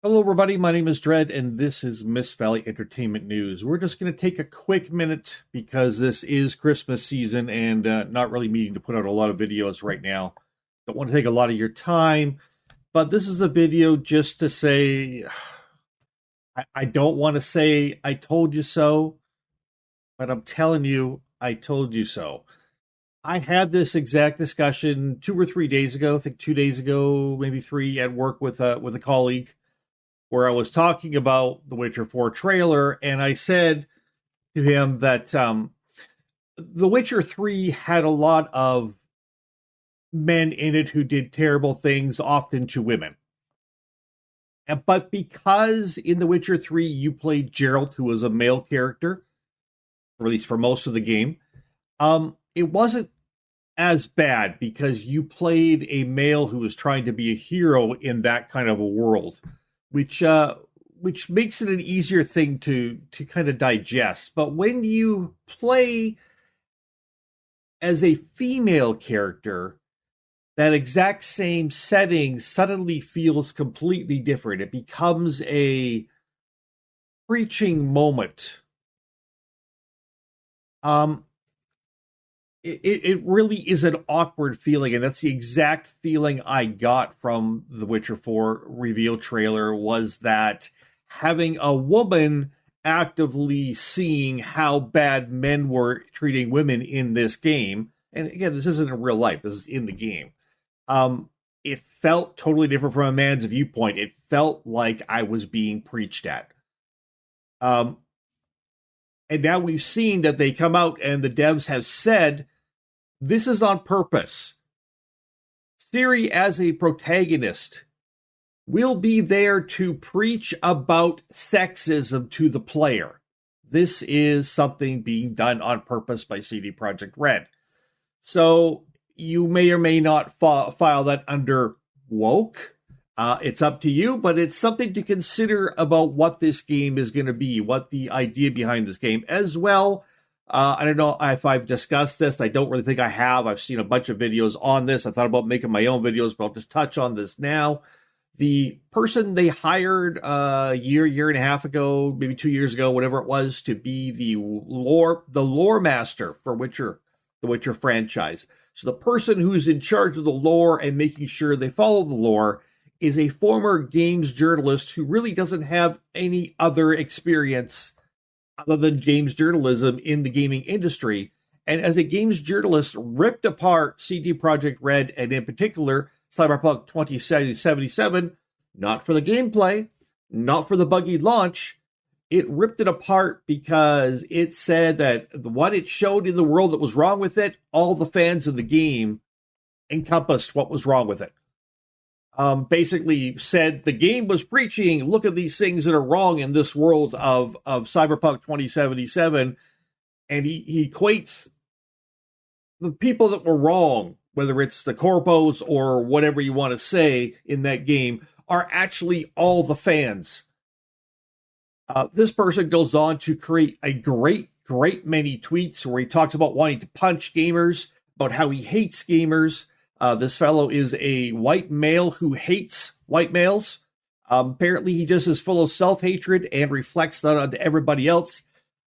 Hello, everybody. My name is Dread, and this is Miss Valley Entertainment News. We're just going to take a quick minute because this is Christmas season and not really needing to put out a lot of videos right now. Don't want to take a lot of your time, but this is a video just to say I don't want to say I told you so, but I'm telling you, I told you so. I had this exact discussion 2 or 3 days ago. I think 2 days ago, maybe three, at work with a colleague where I was talking about the Witcher 4 trailer, and I said to him that The Witcher 3 had a lot of men in it who did terrible things, often to women. But because in The Witcher 3 you played Geralt, who was a male character, or at least for most of the game, it wasn't as bad because you played a male who was trying to be a hero in that kind of a world, which which makes it an easier thing to kind of digest. But when you play as a female character, that exact same setting suddenly feels completely different. It becomes a preaching moment. Um, it really is an awkward feeling, and that's the exact feeling I got from the Witcher 4 reveal trailer, was that having a woman actively seeing how bad men were treating women in this game, and again, this isn't in real life, this is in the game. It felt totally different from a man's viewpoint. It felt like I was being preached at. Um, and now we've seen that they come out and the devs have said this is on purpose. Ciri, as a protagonist, will be there to preach about sexism to the player. This is something being done on purpose by CD Projekt Red. So you may or may not file that under woke. It's up to you, but it's something to consider about what this game is going to be, what the idea behind this game, as well. I don't know if I've discussed this. I don't really think I have. I've seen a bunch of videos on this. I thought about making my own videos, but I'll just touch on this now. The person they hired a year and a half ago, maybe 2 years ago, whatever it was, to be the lore master for the Witcher franchise. So the person who's in charge of the lore and making sure they follow the lore is a former games journalist who really doesn't have any other experience other than games journalism in the gaming industry. And as a games journalist, ripped apart CD Projekt Red, and in particular Cyberpunk 2077, not for the gameplay, not for the buggy launch. It ripped it apart because it said that what it showed in the world that was wrong with it, all the fans of the game encompassed what was wrong with it. Basically said the game was preaching, look at these things that are wrong in this world of Cyberpunk 2077. And he equates the people that were wrong, whether it's the corpos or whatever you want to say in that game, are actually all the fans. This person goes on to create a great many tweets where he talks about wanting to punch gamers, about how he hates gamers. This fellow is a white male who hates white males. Apparently, he just is full of self-hatred and reflects that onto everybody else.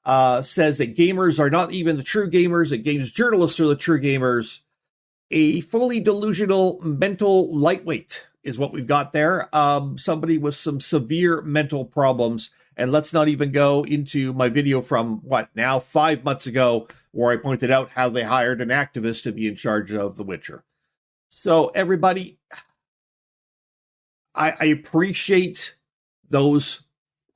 Says that gamers are not even the true gamers, that games journalists are the true gamers. A fully delusional mental lightweight is what we've got there. Somebody with some severe mental problems. And let's not even go into my video from, 5 months ago, where I pointed out how they hired an activist to be in charge of The Witcher. So, everybody, I appreciate those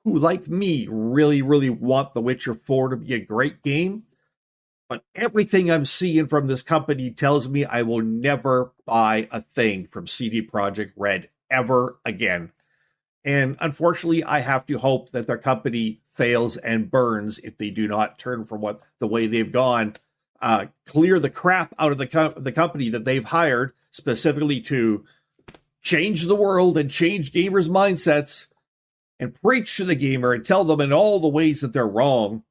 who, like me, really want The Witcher 4 to be a great game. But everything I'm seeing from this company tells me I will never buy a thing from CD Projekt Red ever again. And unfortunately, I have to hope that their company fails and burns if they do not turn from the way they've gone. Clear the crap out of the company that they've hired specifically to change the world and change gamers' mindsets, and preach to the gamer and tell them in all the ways that they're wrong.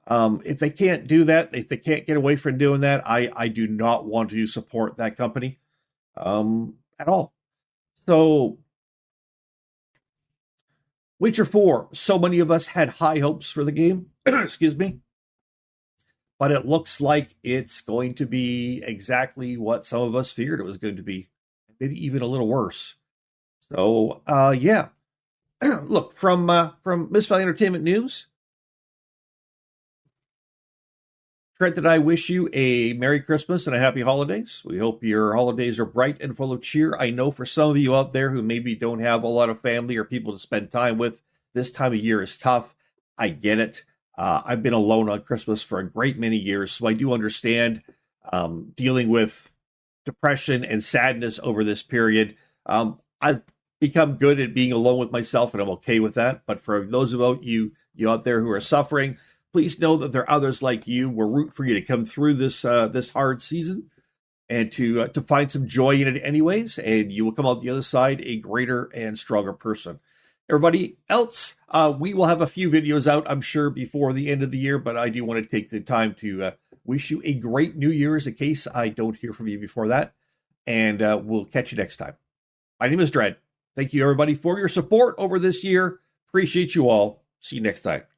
If they can't do that, if they can't get away from doing that, I do not want to support that company at all. So Witcher 4, so many of us had high hopes for the game. Excuse me. But it looks like it's going to be exactly what some of us feared it was going to be. Maybe even a little worse. So, yeah. Look, from Miss Valley Entertainment News, Trent and I wish you a Merry Christmas and a Happy Holidays. We hope your holidays are bright and full of cheer. I know for some of you out there who maybe don't have a lot of family or people to spend time with, this time of year is tough. I get it. I've been alone on Christmas for a great many years, so I do understand dealing with depression and sadness over this period. I've become good at being alone with myself, and I'm okay with that. But for those of you out there who are suffering, please know that there are others like you. We're rooting for you to come through this hard season and to find some joy in it anyways, and you will come out the other side a greater and stronger person. Everybody else, we will have a few videos out, I'm sure, before the end of the year, but I do want to take the time to wish you a great New Year's in case I don't hear from you before that, and we'll catch you next time. My name is Dread. Thank you, everybody, for your support over this year. Appreciate you all. See you next time.